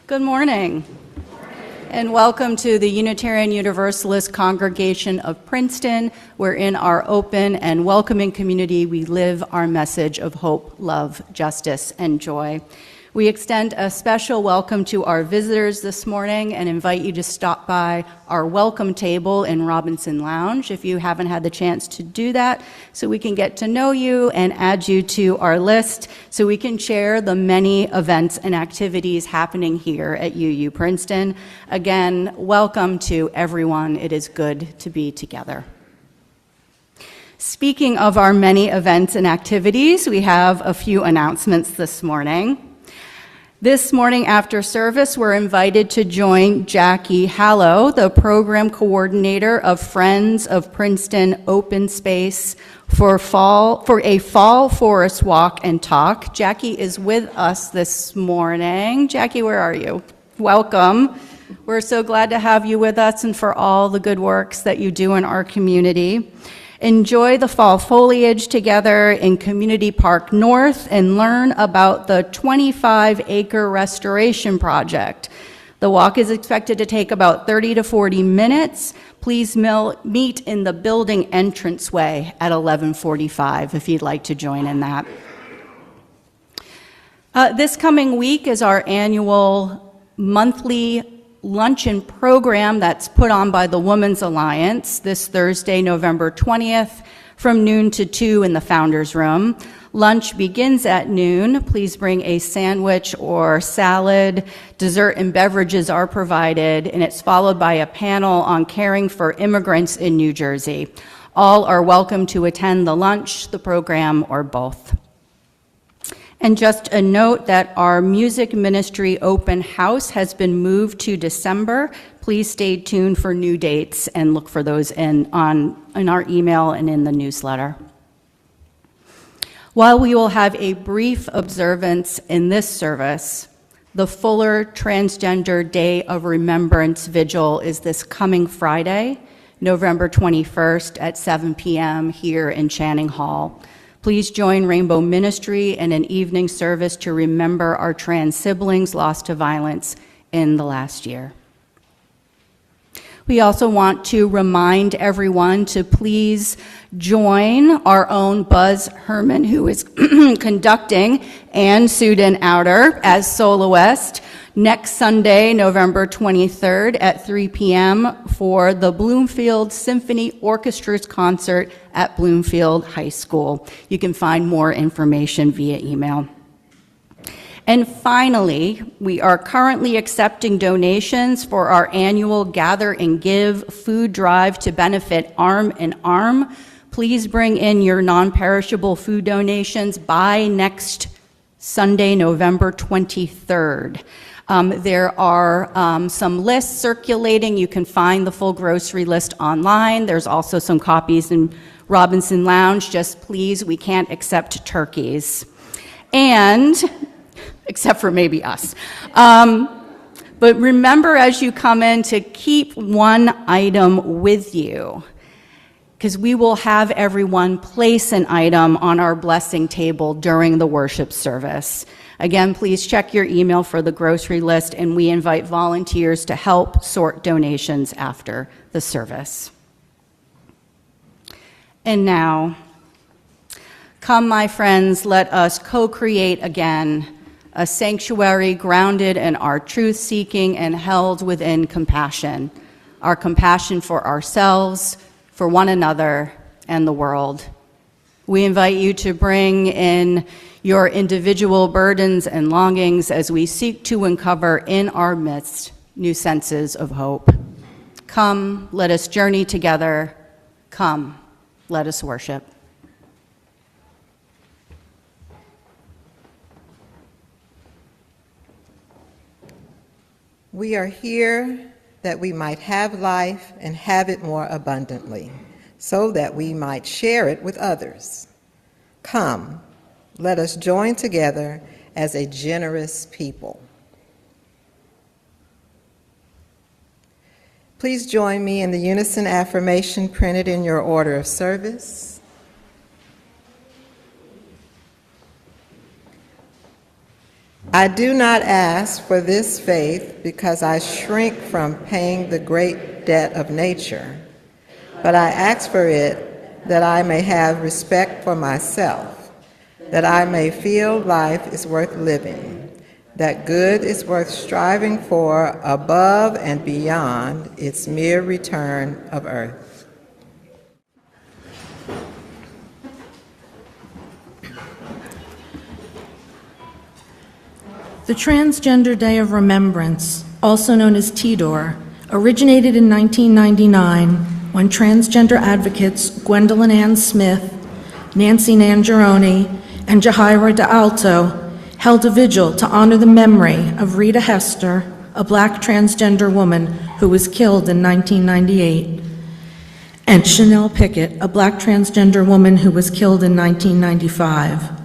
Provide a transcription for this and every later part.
Good morning, and welcome to the Unitarian Universalist Congregation of Princeton, where in our open and welcoming community we live our message of hope, love, justice, and joy. We extend a special welcome to our visitors this morning and invite you to stop by our welcome table in Robinson Lounge if you haven't had the chance to do that, so we can get to know you and add you to our list so we can share the many events and activities happening here at UU Princeton. Again, welcome to everyone. It is good to be together. Speaking of our many events and activities, we have a few announcements this morning. This morning after service, we're invited to join Jackie Hallow, the program coordinator of Friends of Princeton Open Space for a fall forest walk and talk. Jackie is with us this morning. Jackie, where are you? Welcome. We're so glad to have you with us and for all the good works that you do in our community. Enjoy the fall foliage together in Community Park North and learn about the 25-acre restoration project. The walk is expected to take about 30 to 40 minutes. Please meet in the building entranceway at 11:45 if you'd like to join in that. This coming week is our annual monthly luncheon program that's put on by the Women's Alliance this Thursday, November 20th, from noon to 2 in the Founders Room. Lunch begins at noon. Please bring a sandwich or salad. Dessert and beverages are provided, and it's followed by a panel on caring for immigrants in New Jersey. All are welcome to attend the lunch, the program, or both. And just a note that our music ministry open house has been moved to December. Please stay tuned for new dates and look for those in our email and in the newsletter. While we will have a brief observance in this service, the fuller Transgender Day of Remembrance Vigil is this coming Friday, November 21st at 7 p.m. here in Channing Hall. Please join Rainbow Ministry in an evening service to remember our trans siblings lost to violence in the last year. We also want to remind everyone to please join our own Buzz Herman, who is conducting Ann Suden Outer as soloist next Sunday, November 23rd at 3 p.m. for the Bloomfield Symphony Orchestra's concert at Bloomfield High School. You can find more information via email. And finally, we are currently accepting donations for our annual Gather and Give food drive to benefit Arm in Arm. Please bring in your non-perishable food donations by next Sunday, November 23rd. There are some lists circulating. You can find the full grocery list online. There's also some copies in Robinson Lounge. Just please, we can't accept turkeys. And, except for maybe us. But remember as you come in to keep one item with you, because we will have everyone place an item on our blessing table during the worship service. Again, please check your email for the grocery list, and we invite volunteers to help sort donations after the service. And now, come, my friends, let us co-create again a sanctuary grounded in our truth-seeking and held within compassion, our compassion for ourselves, for one another, and the world. We invite you to bring in your individual burdens and longings as we seek to uncover in our midst new senses of hope. Come, let us journey together. Come, let us worship. We are here that we might have life and have it more abundantly, so that we might share it with others. Come, let us join together as a generous people. Please join me in the unison affirmation printed in your order of service. I do not ask for this faith because I shrink from paying the great debt of nature, but I ask for it that I may have respect for myself, that I may feel life is worth living, that good is worth striving for above and beyond its mere return of earth. The Transgender Day of Remembrance, also known as TDOR, originated in 1999 when transgender advocates Gwendolyn Ann Smith, Nancy Nangeroni, and Jahaira D'Alto held a vigil to honor the memory of Rita Hester, a black transgender woman who was killed in 1998, and Chanel Pickett, a black transgender woman who was killed in 1995.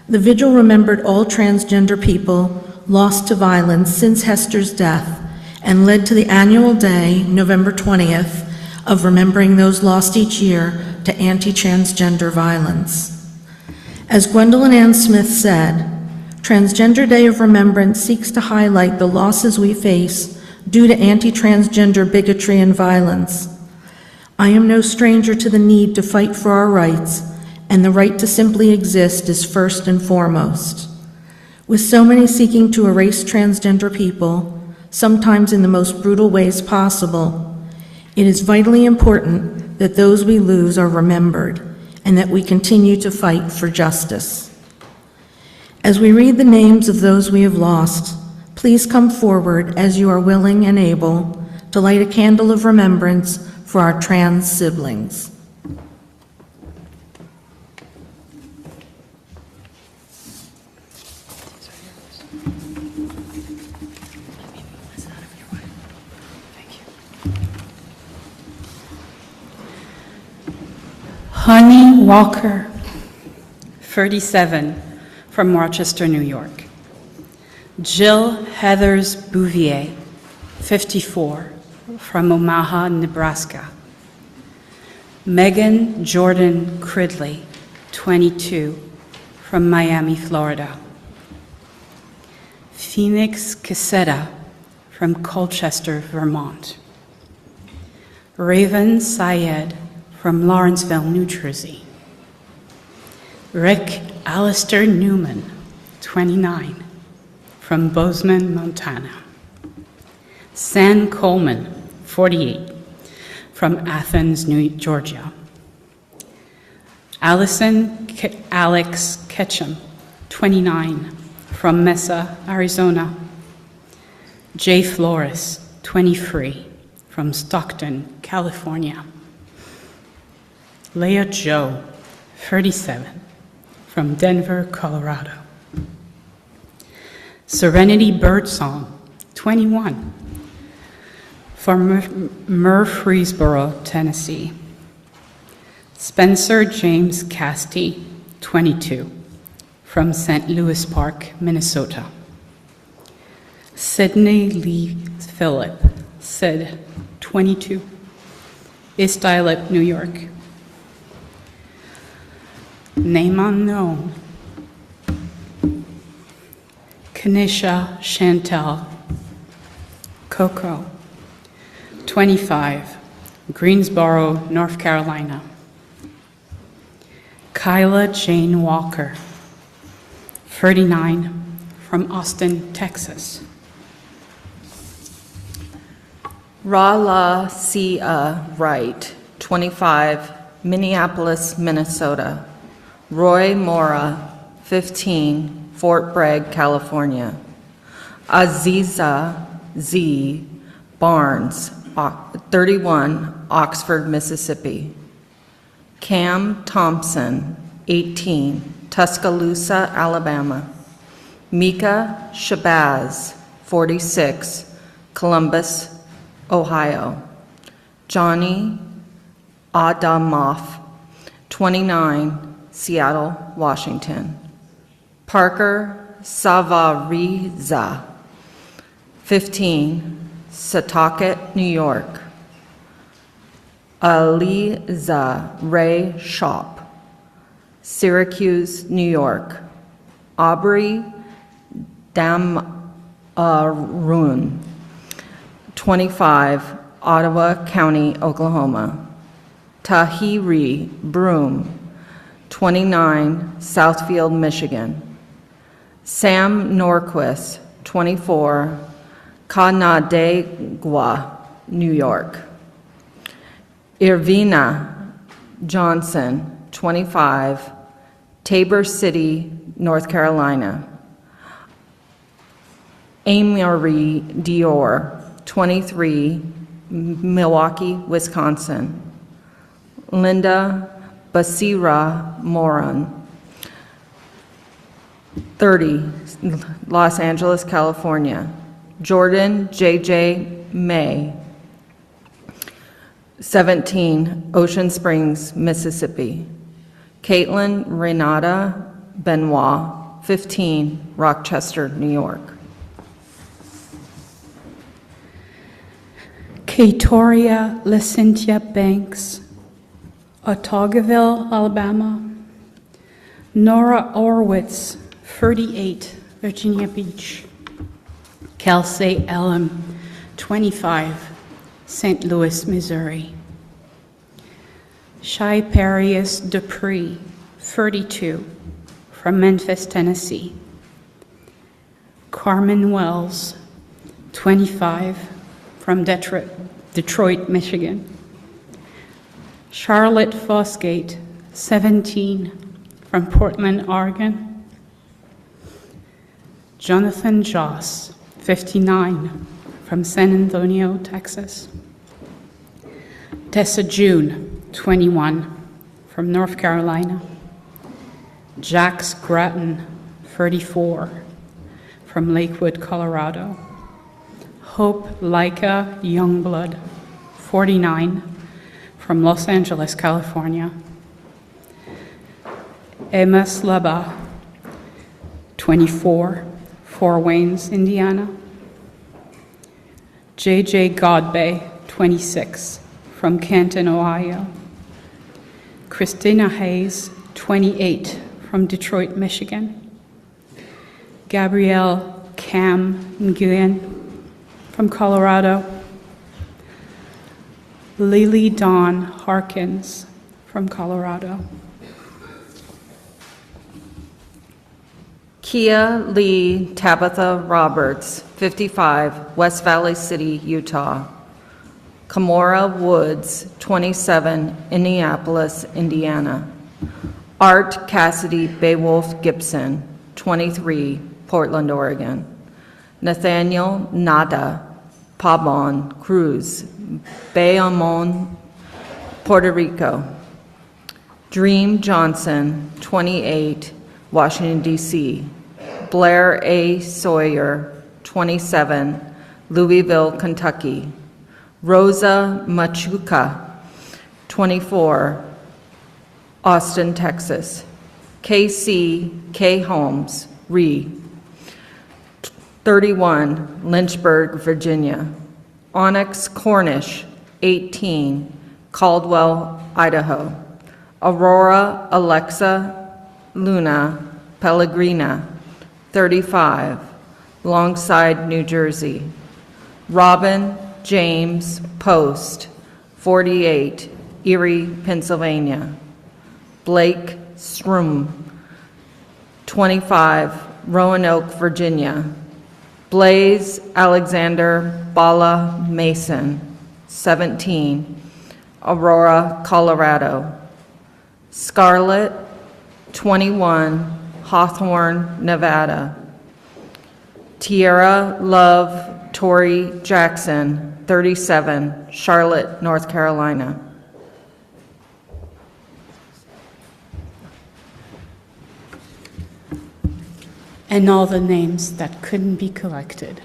The vigil remembered all transgender people lost to violence since Hester's death and led to the annual day, November 20th, of remembering those lost each year to anti-transgender violence. As Gwendolyn Ann Smith said, Transgender Day of Remembrance seeks to highlight the losses we face due to anti-transgender bigotry and violence. I am no stranger to the need to fight for our rights, and the right to simply exist is first and foremost. With so many seeking to erase transgender people, sometimes in the most brutal ways possible, it is vitally important that those we lose are remembered and that we continue to fight for justice. As we read the names of those we have lost, please come forward as you are willing and able to light a candle of remembrance for our trans siblings. Honey Walker, 37, from Rochester, New York. Jill Heathers Bouvier, 54, from Omaha, Nebraska. Megan Jordan Cridley, 22, from Miami, Florida. Phoenix Casetta, from Colchester, Vermont. Raven Syed, from Lawrenceville, New Jersey. Rick Alistair Newman, 29, from Bozeman, Montana. San Coleman, 48, from Athens, Georgia. Alex Ketchum, 29, from Mesa, Arizona. Jay Flores, 23, from Stockton, California. Leah Joe, 37, from Denver, Colorado. Serenity Birdsong, 21, from Murfreesboro, Tennessee. Spencer James Castee, 22, from St. Louis Park, Minnesota. Sydney Lee Phillip, Sid, 22, East Islet, New York. Name unknown. Kanisha Chantel Coco, 25, Greensboro, North Carolina. Kyla Jane Walker, 39, from Austin, Texas. Rala Sia Wright, 25, Minneapolis, Minnesota. Roy Mora, 15, Fort Bragg, California. Aziza Z. Barnes, 31, Oxford, Mississippi. Cam Thompson, 18, Tuscaloosa, Alabama. Mika Shabazz, 46, Columbus, Ohio. Johnny Adamoff, 29, Seattle, Washington. Parker Savariza, 15, Setauket, New York. Aliza Ray Shop, Syracuse, New York. Aubrey Damroon, 25, Ottawa County, Oklahoma. Tahiri Broom, 29, Southfield, Michigan. Sam Norquist, 24, Canandaigua, New York. Irvina Johnson, 25, Tabor City, North Carolina. Amory Dior, 23, Milwaukee, Wisconsin. Linda Basira Moran, 30, Los Angeles, California. Jordan J.J. May, 17, Ocean Springs, Mississippi. Caitlin Renata Benoit, 15, Rochester, New York. Katoria Lacyntia Banks, Otaugaville, Alabama. Nora Orwitz, 38, Virginia Beach. Kelsey Ellen, 25, St. Louis, Missouri. Shai Parius Dupree, 32, from Memphis, Tennessee. Carmen Wells, 25, from Detroit, Michigan. Charlotte Fosgate, 17, from Portland, Oregon. Jonathan Joss, 59, from San Antonio, Texas. Tessa June, 21, from North Carolina. Jax Grattan, 34, from Lakewood, Colorado. Hope Laika Youngblood, 49, from Los Angeles, California. Emma Slaba, 24, Fort Waynes, Indiana. J.J. Godbey, 26, from Canton, Ohio. Christina Hayes, 28, from Detroit, Michigan. Gabrielle Cam Nguyen, from Colorado. Lily Dawn Harkins, from Colorado. Kia Lee Tabitha Roberts, 55, West Valley City, Utah. Kamora Woods, 27, Indianapolis, Indiana. Art Cassidy Beowulf Gibson, 23, Portland, Oregon. Nathaniel Nada Pabon Cruz, Bayamon, Puerto Rico. Dream Johnson, 28, Washington, D.C. Blair A. Sawyer, 27, Louisville, Kentucky. Rosa Machuca, 24, Austin, Texas. K.C. K. Holmes, Ree, 31, Lynchburg, Virginia. Onyx Cornish, 18, Caldwell, Idaho. Aurora Alexa Luna Pellegrina, 35, Longside, New Jersey. Robin James Post, 48, Erie, Pennsylvania. Blake Strum, 25, Roanoke, Virginia. Blaze Alexander Bala Mason, 17, Aurora, Colorado. Scarlett, 21, Hawthorne, Nevada. Tierra Love Tori Jackson, 37, Charlotte, North Carolina. And all the names that couldn't be collected.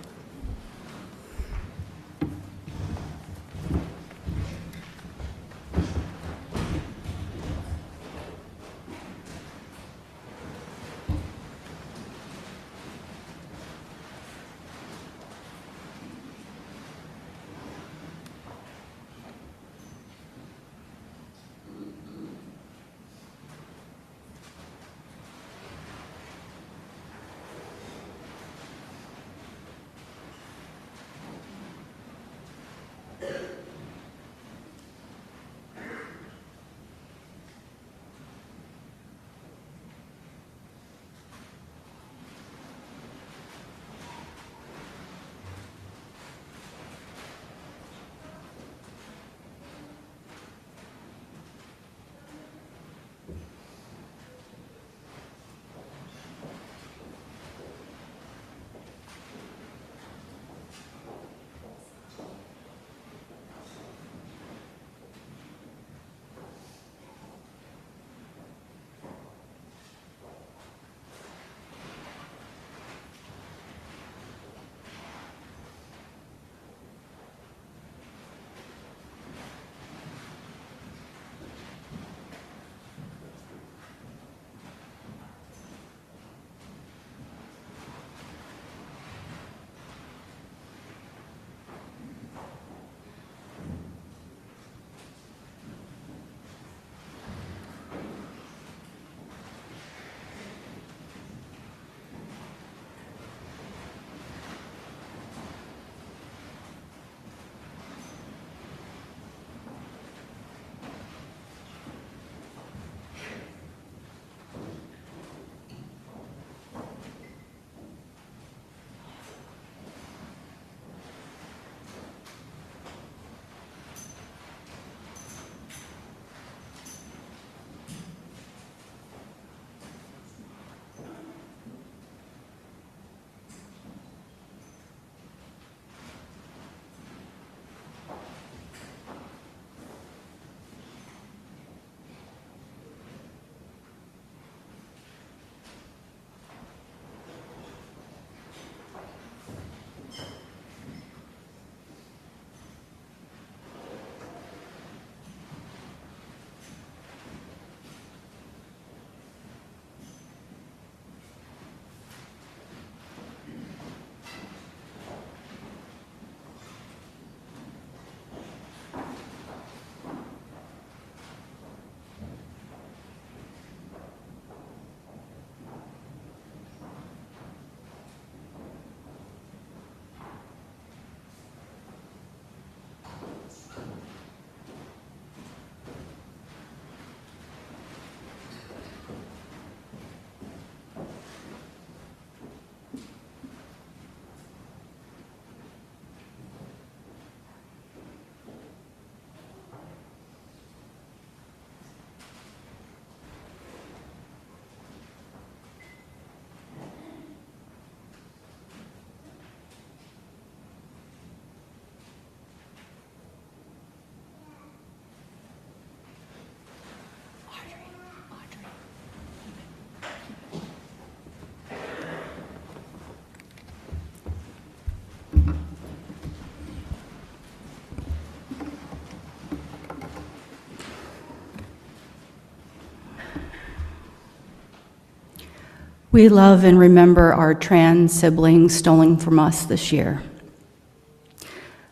We love and remember our trans siblings stolen from us this year.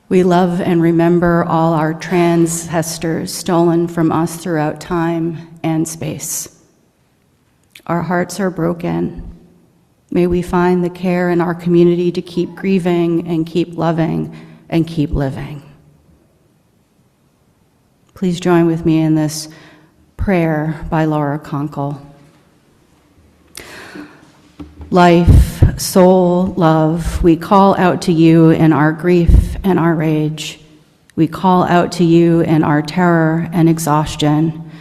We love and remember all our ancestors stolen from us throughout time and space. Our hearts are broken. May we find the care in our community to keep grieving and keep loving and keep living. Please join with me in this prayer by Laura Conkle. Life, soul, love, we call out to you in our grief and our rage. We call out to you in our terror and exhaustion.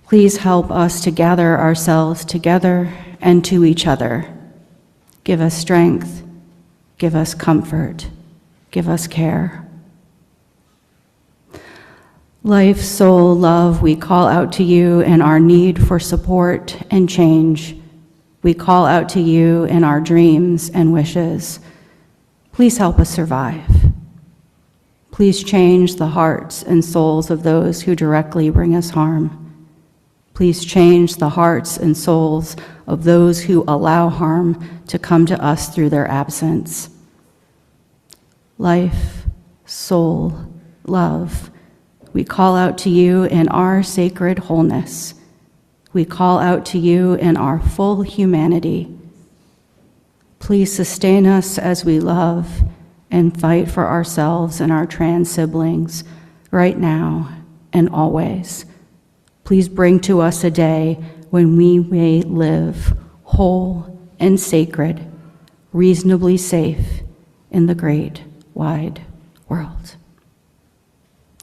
Please help us to gather ourselves together and to each other. Give us strength, give us comfort, give us care. Life, soul, love, we call out to you in our need for support and change. We call out to you in our dreams and wishes. Please help us survive. Please change the hearts and souls of those who directly bring us harm. Please change the hearts and souls of those who allow harm to come to us through their absence. Life, soul, love, we call out to you in our sacred wholeness. We call out to you in our full humanity. Please sustain us as we love and fight for ourselves and our trans siblings right now and always. Please bring to us a day when we may live whole and sacred, reasonably safe in the great, wide world.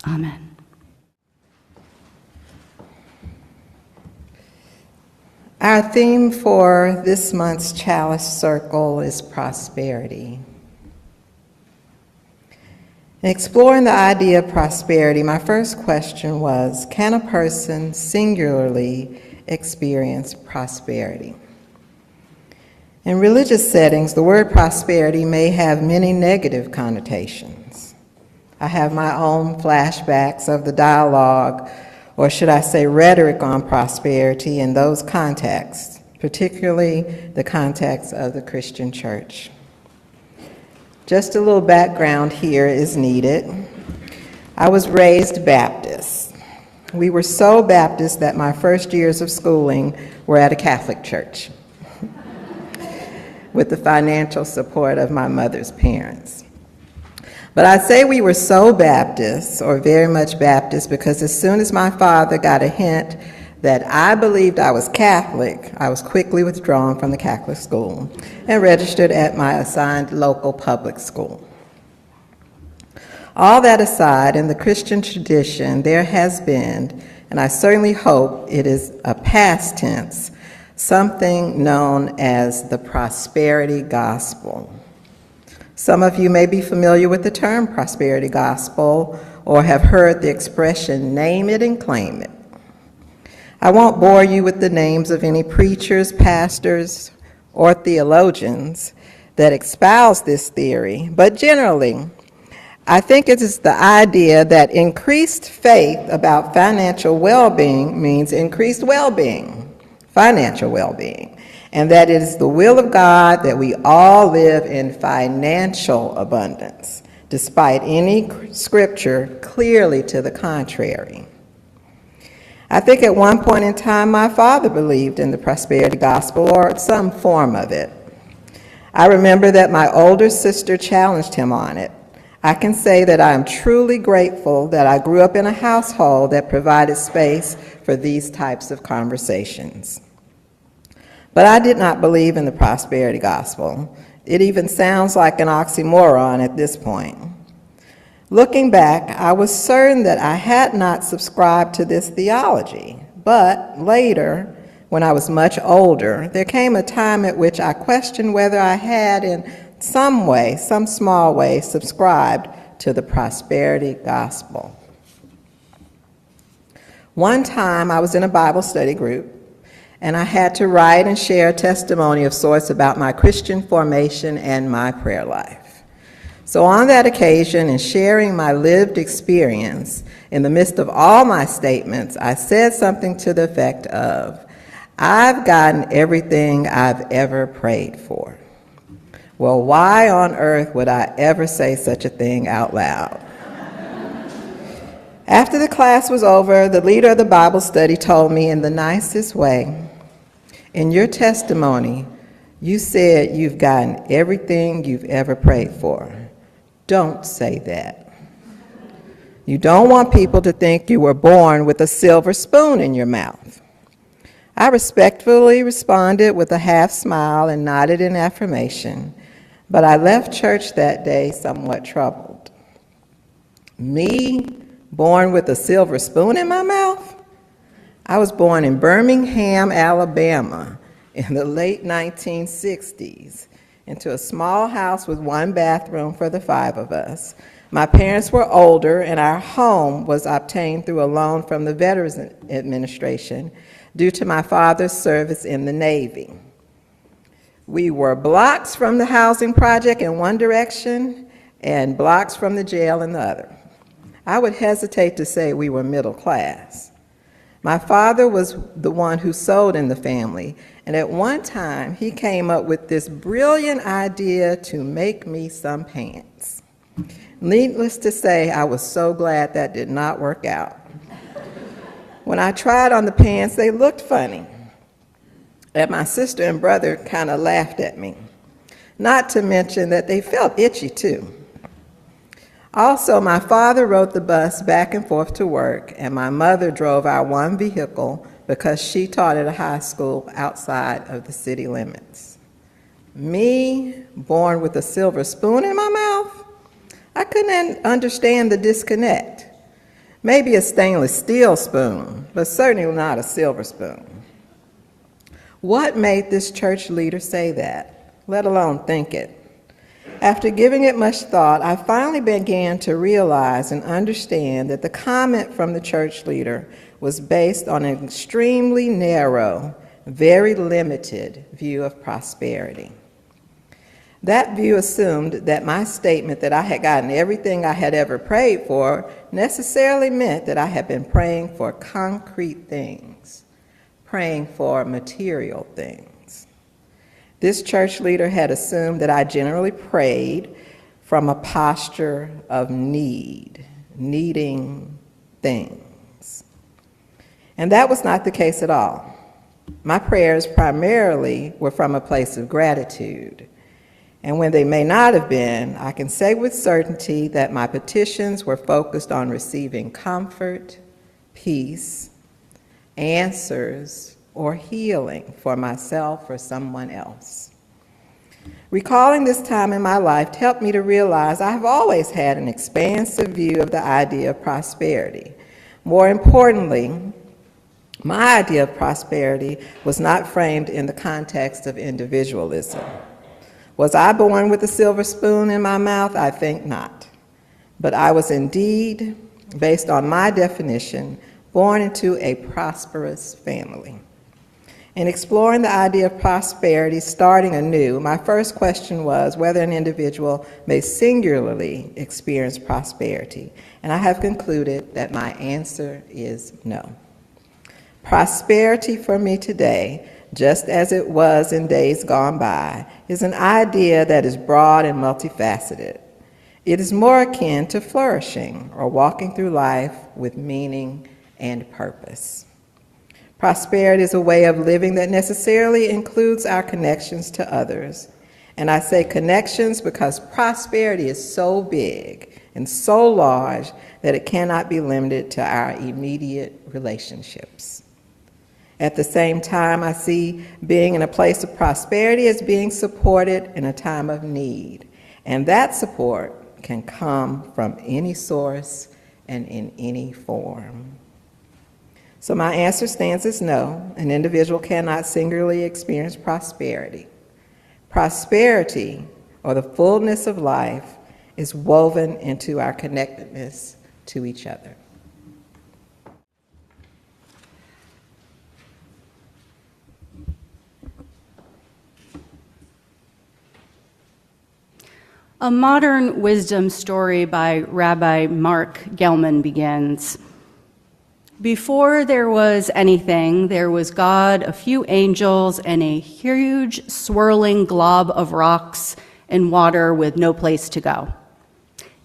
Amen. Our theme for this month's Chalice Circle is prosperity. In exploring the idea of prosperity, my first question was, can a person singularly experience prosperity? In religious settings, the word prosperity may have many negative connotations. I have my own flashbacks of the dialogue, or should I say rhetoric on prosperity in those contexts, particularly the context of the Christian church. Just a little background here is needed. I was raised Baptist. We were so Baptist that my first years of schooling were at a Catholic church with the financial support of my mother's parents. But I say we were so Baptist, or very much Baptist, because as soon as my father got a hint that I believed I was Catholic, I was quickly withdrawn from the Catholic school and registered at my assigned local public school. All that aside, in the Christian tradition, there has been, and I certainly hope it is a past tense, something known as the prosperity gospel. Some of you may be familiar with the term prosperity gospel or have heard the expression, name it and claim it. I won't bore you with the names of any preachers, pastors, or theologians that espouse this theory, but generally, I think it is the idea that increased faith about financial well-being means increased well-being, financial well-being, and that it is the will of God that we all live in financial abundance, despite any scripture clearly to the contrary. I think at one point in time, my father believed in the prosperity gospel or some form of it. I remember that my older sister challenged him on it. I can say that I am truly grateful that I grew up in a household that provided space for these types of conversations. But I did not believe in the prosperity gospel. It even sounds like an oxymoron at this point. Looking back, I was certain that I had not subscribed to this theology, but later, when I was much older, there came a time at which I questioned whether I had in some way, some small way, subscribed to the prosperity gospel. One time I was in a Bible study group, and I had to write and share a testimony of sorts about my Christian formation and my prayer life. So on that occasion, in sharing my lived experience, in the midst of all my statements, I said something to the effect of, I've gotten everything I've ever prayed for. Well, why on earth would I ever say such a thing out loud? After the class was over, the leader of the Bible study told me in the nicest way, in your testimony, you said you've gotten everything you've ever prayed for. Don't say that. You don't want people to think you were born with a silver spoon in your mouth. I respectfully responded with a half smile and nodded in affirmation, but I left church that day somewhat troubled. Me, born with a silver spoon in my mouth? I was born in Birmingham, Alabama in the late 1960s into a small house with one bathroom for the 5 of us. My parents were older, and our home was obtained through a loan from the Veterans Administration due to my father's service in the Navy. We were blocks from the housing project in one direction and blocks from the jail in the other. I would hesitate to say we were middle class. My father was the one who sewed in the family, and at one time he came up with this brilliant idea to make me some pants. Needless to say, I was so glad that did not work out. When I tried on the pants, they looked funny, and my sister and brother kind of laughed at me. Not to mention that they felt itchy too. Also, my father rode the bus back and forth to work, and my mother drove our one vehicle because she taught at a high school outside of the city limits. Me, born with a silver spoon in my mouth? I couldn't understand the disconnect. Maybe a stainless steel spoon, but certainly not a silver spoon. What made this church leader say that, let alone think it? After giving it much thought, I finally began to realize and understand that the comment from the church leader was based on an extremely narrow, very limited view of prosperity. That view assumed that my statement that I had gotten everything I had ever prayed for necessarily meant that I had been praying for concrete things, praying for material things. This church leader had assumed that I generally prayed from a posture of need, needing things. And that was not the case at all. My prayers primarily were from a place of gratitude. And when they may not have been, I can say with certainty that my petitions were focused on receiving comfort, peace, answers, or healing for myself or someone else. Recalling this time in my life helped me to realize I have always had an expansive view of the idea of prosperity. More importantly, my idea of prosperity was not framed in the context of individualism. Was I born with a silver spoon in my mouth? I think not. But I was indeed, based on my definition, born into a prosperous family. In exploring the idea of prosperity, starting anew, my first question was whether an individual may singularly experience prosperity, and I have concluded that my answer is no. Prosperity for me today, just as it was in days gone by, is an idea that is broad and multifaceted. It is more akin to flourishing or walking through life with meaning and purpose. Prosperity is a way of living that necessarily includes our connections to others. And I say connections because prosperity is so big and so large that it cannot be limited to our immediate relationships. At the same time, I see being in a place of prosperity as being supported in a time of need. And that support can come from any source and in any form. So my answer stands as no. An individual cannot singularly experience prosperity. Prosperity, or the fullness of life, is woven into our connectedness to each other. A modern wisdom story by Rabbi Mark Gelman begins. Before there was anything, there was God, a few angels, and a huge swirling glob of rocks and water with no place to go.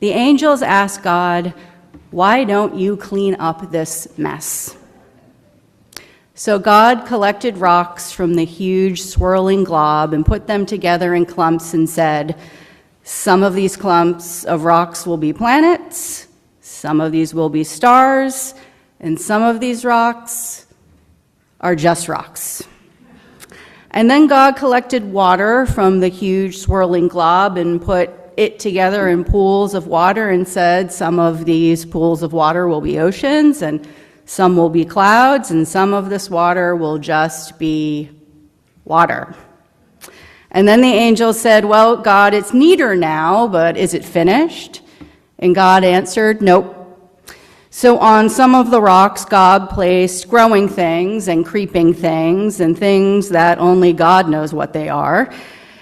The angels asked God, "Why don't you clean up this mess?" So God collected rocks from the huge swirling glob and put them together in clumps and said, "Some of these clumps of rocks will be planets, some of these will be stars, and some of these rocks are just rocks." And then God collected water from the huge swirling glob and put it together in pools of water and said, "Some of these pools of water will be oceans, and some will be clouds, and some of this water will just be water." And then the angel said, "Well, God, it's neater now, but is it finished?" And God answered, "Nope." So on some of the rocks, God placed growing things and creeping things and things that only God knows what they are.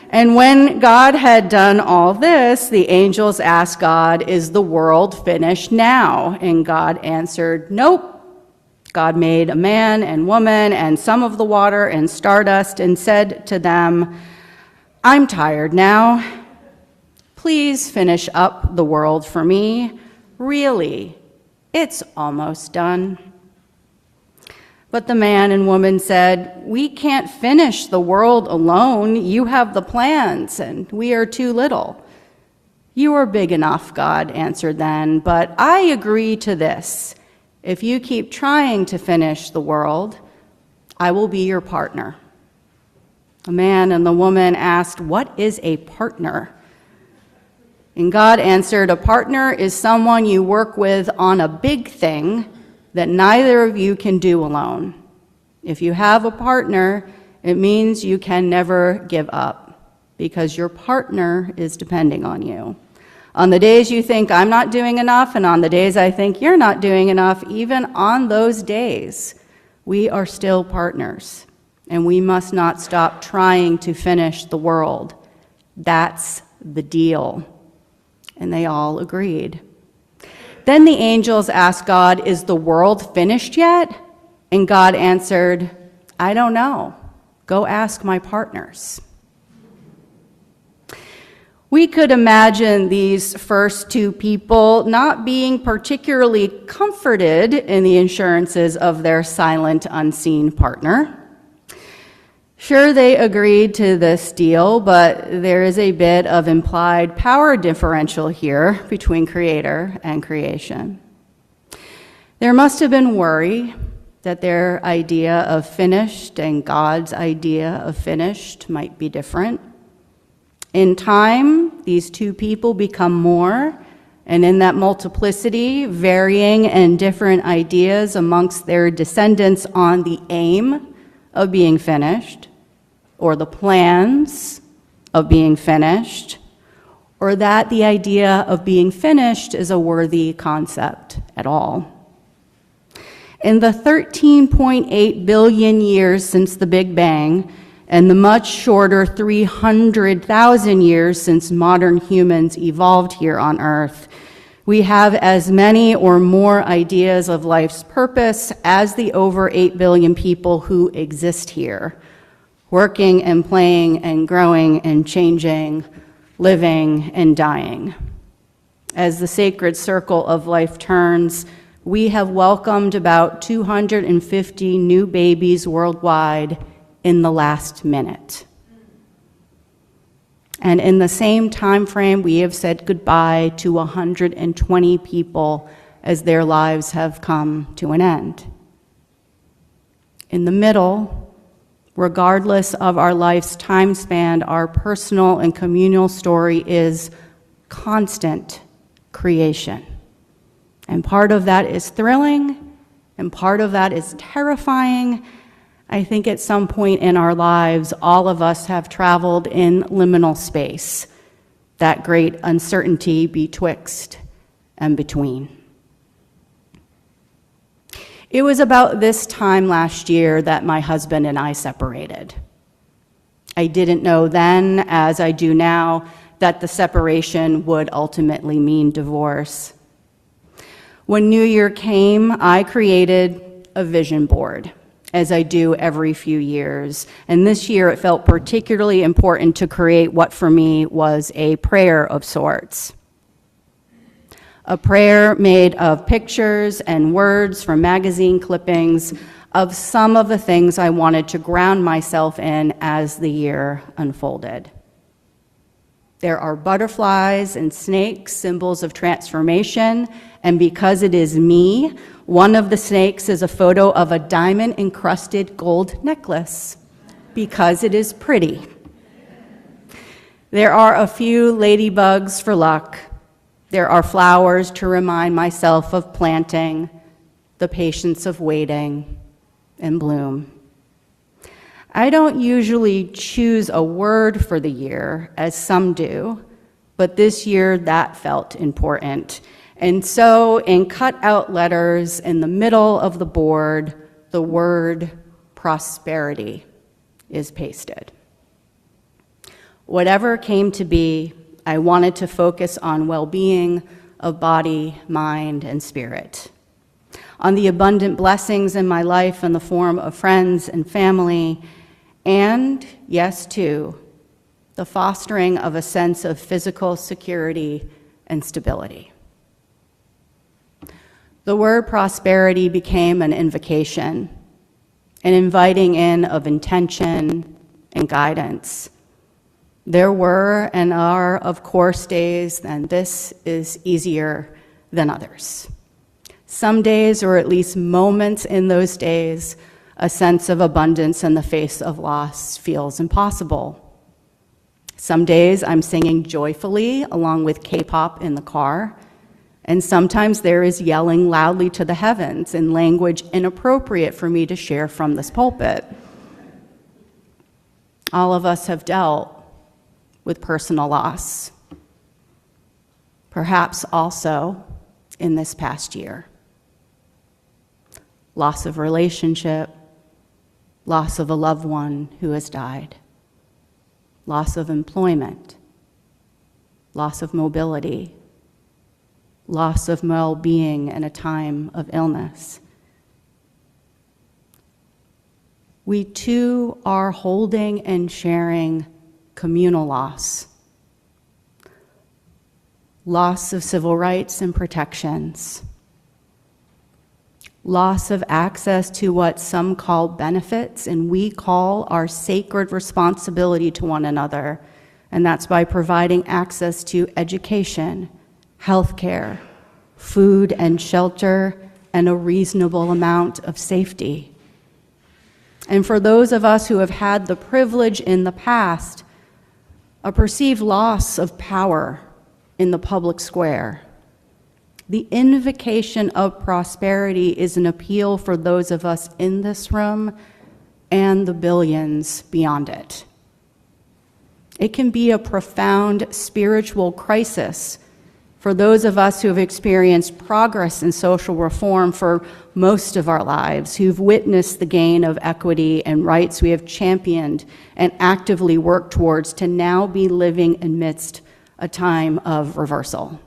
And when God had done all this, the angels asked God, "Is the world finished now?" And God answered, "Nope." God made a man and woman and some of the water and stardust and said to them, "I'm tired now. Please finish up the world for me. Really, it's almost done." But the man and woman said, "We can't finish the world alone. You have the plans, and we are too little." "You are big enough," God answered then, "but I agree to this. If you keep trying to finish the world, I will be your partner." The man and the woman asked, "What is a partner?" And God answered, "A partner is someone you work with on a big thing that neither of you can do alone. If you have a partner, it means you can never give up because your partner is depending on you. On the days you think I'm not doing enough, and on the days I think you're not doing enough, even on those days, we are still partners, and we must not stop trying to finish the world. That's the deal." And they all agreed. Then the angels asked God, "Is the world finished yet?" And God answered, "I don't know. Go ask my partners." We could imagine these first two people not being particularly comforted in the assurances of their silent, unseen partner. Sure, they agreed to this deal, but there is a bit of implied power differential here between creator and creation. There must have been worry that their idea of finished and God's idea of finished might be different. In time, these two people become more, and in that multiplicity, varying and different ideas amongst their descendants on the aim of being finished, or the plans of being finished, or that the idea of being finished is a worthy concept at all. In the 13.8 billion years since the Big Bang, and the much shorter 300,000 years since modern humans evolved here on Earth, we have as many or more ideas of life's purpose as the over 8 billion people who exist here, working and playing and growing and changing, living and dying. As the sacred circle of life turns, we have welcomed about 250 new babies worldwide in the last minute. And in the same time frame, we have said goodbye to 120 people as their lives have come to an end. In the middle, regardless of our life's time span, our personal and communal story is constant creation. And part of that is thrilling, and part of that is terrifying. I think at some point in our lives, all of us have traveled in liminal space, that great uncertainty betwixt and between. It was about this time last year that my husband and I separated. I didn't know then, as I do now, that the separation would ultimately mean divorce. When New Year came, I created a vision board, as I do every few years. And this year it felt particularly important to create what for me was a prayer of sorts. A prayer made of pictures and words from magazine clippings of some of the things I wanted to ground myself in as the year unfolded. There are butterflies and snakes, symbols of transformation, and because it is me, one of the snakes is a photo of a diamond-encrusted gold necklace, because it is pretty. There are a few ladybugs for luck. There are flowers to remind myself of planting, the patience of waiting, and bloom. I don't usually choose a word for the year, as some do, but this year that felt important. And so in cut-out letters in the middle of the board, the word prosperity is pasted. Whatever came to be, I wanted to focus on well-being of body, mind, and spirit, on the abundant blessings in my life in the form of friends and family, and, yes, too, the fostering of a sense of physical security and stability. The word prosperity became an invocation, an inviting in of intention and guidance. There were and are, of course, days, and this is easier than others. Some days, or at least moments in those days, a sense of abundance in the face of loss feels impossible. Some days I'm singing joyfully along with K-pop in the car, and sometimes there is yelling loudly to the heavens in language inappropriate for me to share from this pulpit. All of us have dealt with personal loss, perhaps also in this past year. Loss of relationship, loss of a loved one who has died, loss of employment, loss of mobility, loss of well-being in a time of illness. We too are holding and sharing communal loss, loss of civil rights and protections, loss of access to what some call benefits and we call our sacred responsibility to one another, and that's by providing access to education, healthcare, food and shelter, and a reasonable amount of safety. And for those of us who have had the privilege in the past, a perceived loss of power in the public square. The invocation of prosperity is an appeal for those of us in this room and the billions beyond it. It can be a profound spiritual crisis for those of us who have experienced progress in social reform for most of our lives, who've witnessed the gain of equity and rights we have championed and actively worked towards, to now be living amidst a time of reversal.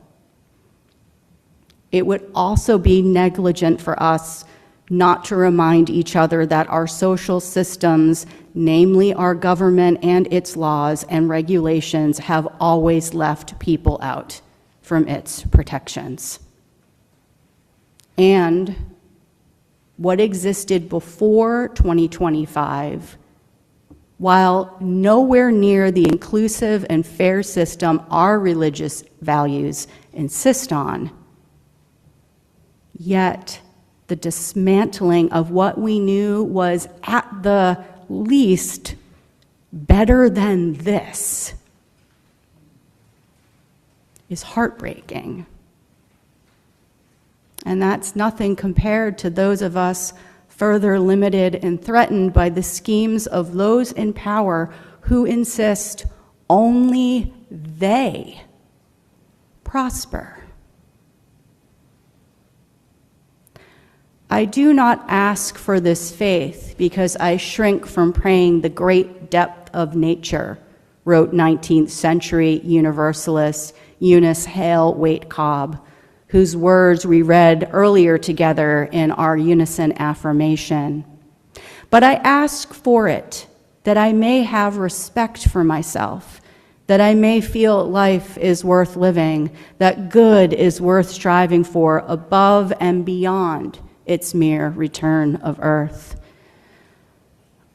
It would also be negligent for us not to remind each other that our social systems, namely our government and its laws and regulations, have always left people out from its protections. And what existed before 2025, while nowhere near the inclusive and fair system our religious values insist on, yet the dismantling of what we knew was at the least better than this is heartbreaking. And that's nothing compared to those of us further limited and threatened by the schemes of those in power who insist only they prosper. I do not ask for this faith because I shrink from praying the great depth of nature, wrote 19th century Universalist Eunice Hale Waite Cobb, whose words we read earlier together in our unison affirmation. But I ask for it, that I may have respect for myself, that I may feel life is worth living, that good is worth striving for above and beyond its mere return of earth.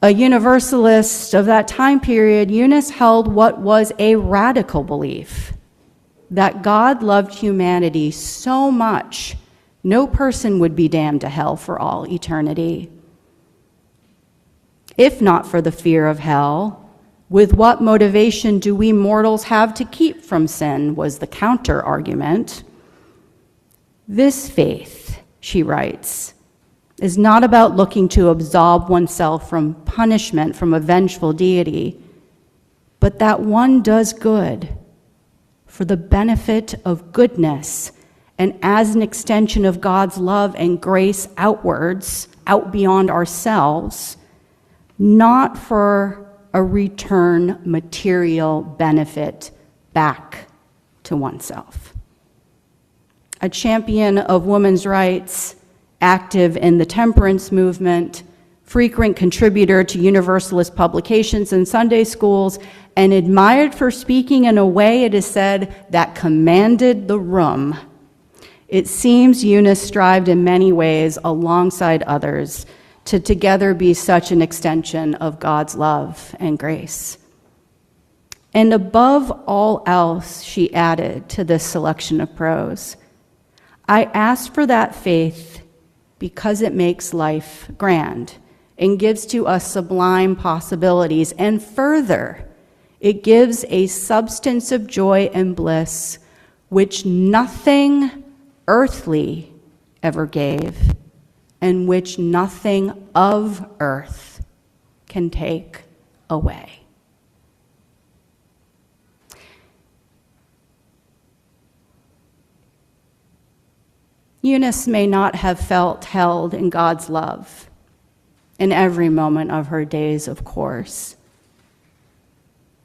A universalist of that time period, Eunice held what was a radical belief, that God loved humanity so much, no person would be damned to hell for all eternity. If not for the fear of hell, with what motivation do we mortals have to keep from sin, was the counter argument. This faith, she writes, is not about looking to absolve oneself from punishment from a vengeful deity, but that one does good for the benefit of goodness and as an extension of God's love and grace outwards, out beyond ourselves, not for a return material benefit back to oneself. A champion of women's rights, active in the temperance movement, frequent contributor to Universalist publications and Sunday schools, and admired for speaking in a way, it is said, that commanded the room. It seems Eunice strived in many ways alongside others to together be such an extension of God's love and grace. And above all else, she added to this selection of prose, I ask for that faith because it makes life grand and gives to us sublime possibilities. And further, it gives a substance of joy and bliss which nothing earthly ever gave, and which nothing of earth can take away. Eunice may not have felt held in God's love in every moment of her days, of course.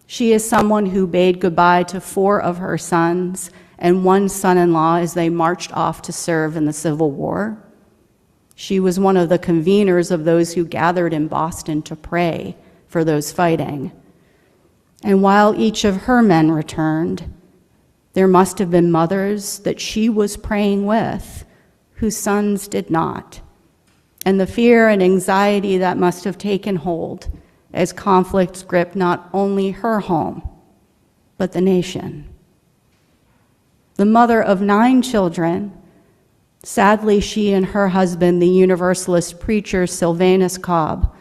She is someone who bade goodbye to 4 of her sons and 1 son-in-law as they marched off to serve in the Civil War. She was one of the conveners of those who gathered in Boston to pray for those fighting. And while each of her men returned, there must have been mothers that she was praying with whose sons did not. And the fear and anxiety that must have taken hold as conflicts gripped not only her home, but the nation. The mother of 9 children, sadly, she and her husband, the Universalist preacher Sylvanus Cobb,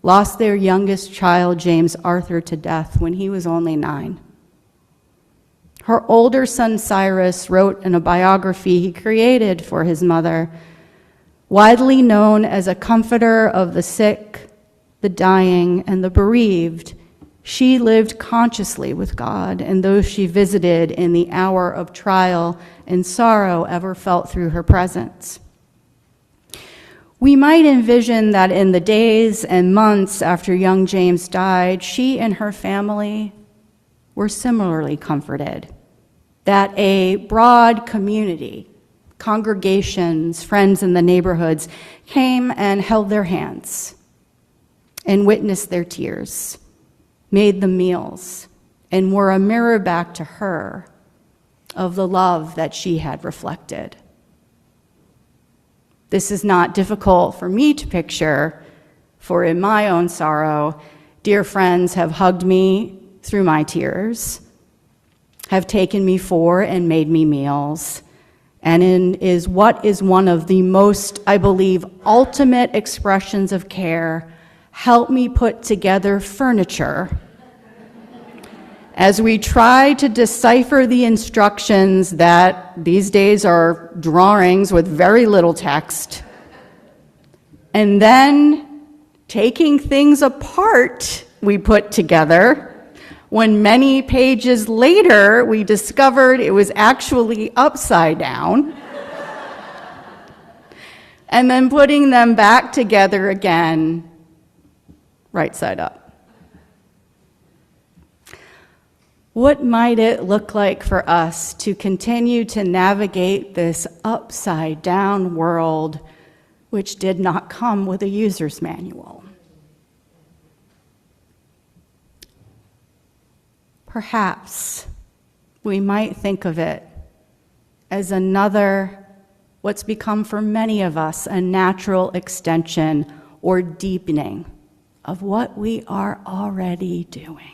lost their youngest child, James Arthur, to death when he was only 9. Her older son, Cyrus, wrote in a biography he created for his mother, widely known as a comforter of the sick, the dying, and the bereaved, she lived consciously with God and those she visited in the hour of trial and sorrow ever felt through her presence. We might envision that in the days and months after young James died, she and her family were similarly comforted, that a broad community, congregations, friends in the neighborhoods, came and held their hands and witnessed their tears, made the meals, and were a mirror back to her of the love that she had reflected. This is not difficult for me to picture, for in my own sorrow, dear friends have hugged me through my tears, have taken me for and made me meals, and is what is one of the most, I believe, ultimate expressions of care, help me put together furniture as we try to decipher the instructions that these days are drawings with very little text, and then taking things apart we put together, when many pages later we discovered it was actually upside down, and then putting them back together again, right side up. What might it look like for us to continue to navigate this upside down world which did not come with a user's manual? Perhaps we might think of it as another, what's become for many of us, a natural extension or deepening of what we are already doing.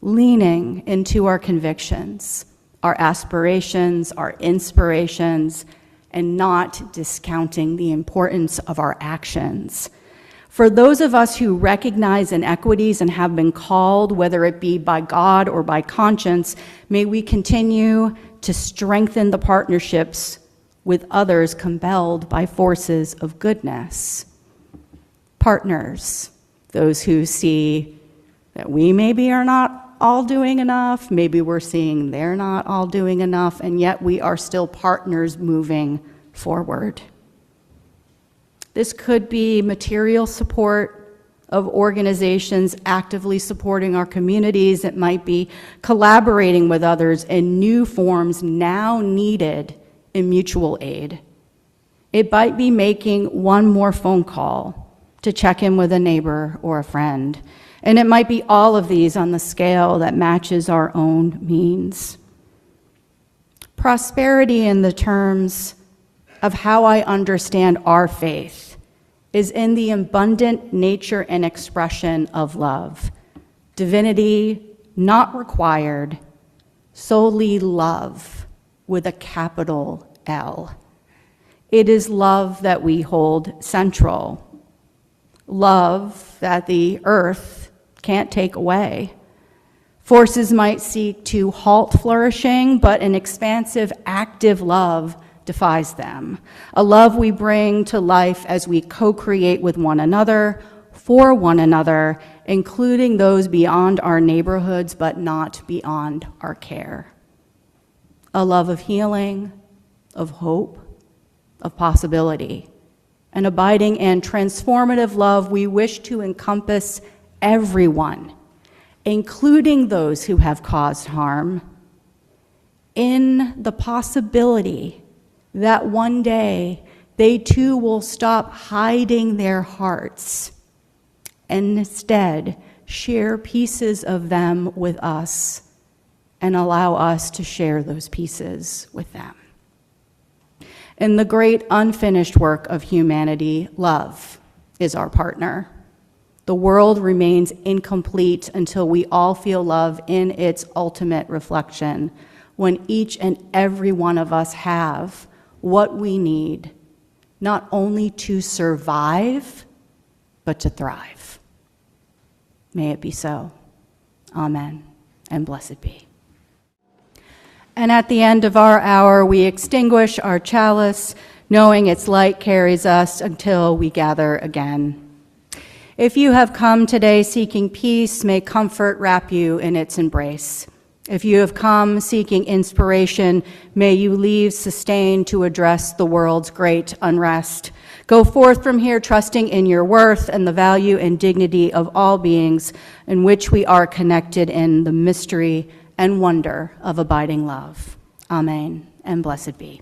Leaning into our convictions, our aspirations, our inspirations, and not discounting the importance of our actions. For those of us who recognize inequities and have been called, whether it be by God or by conscience, may we continue to strengthen the partnerships with others compelled by forces of goodness. Partners, those who see that we maybe are not all doing enough, maybe we're seeing they're not all doing enough, and yet we are still partners moving forward. This could be material support of organizations actively supporting our communities. It might be collaborating with others in new forms now needed in mutual aid. It might be making one more phone call to check in with a neighbor or a friend. And it might be all of these on the scale that matches our own means. Prosperity in the terms of how I understand our faith is in the abundant nature and expression of love. Divinity not required, solely love with a capital L. It is love that we hold central. Love that the earth can't take away. Forces might seek to halt flourishing, but an expansive, active love defies them. A love we bring to life as we co-create with one another, for one another, including those beyond our neighborhoods, but not beyond our care. A love of healing, of hope, of possibility. An abiding and transformative love we wish to encompass everyone, including those who have caused harm, in the possibility that one day they too will stop hiding their hearts and instead share pieces of them with us and allow us to share those pieces with them. In the great unfinished work of humanity, love is our partner. The world remains incomplete until we all feel love in its ultimate reflection, when each and every one of us have what we need, not only to survive, but to thrive. May it be so. Amen, and blessed be. And at the end of our hour, we extinguish our chalice, knowing its light carries us until we gather again. If you have come today seeking peace, may comfort wrap you in its embrace. If you have come seeking inspiration, may you leave sustained to address the world's great unrest. Go forth from here trusting in your worth and the value and dignity of all beings in which we are connected in the mystery and wonder of abiding love. Amen, and blessed be.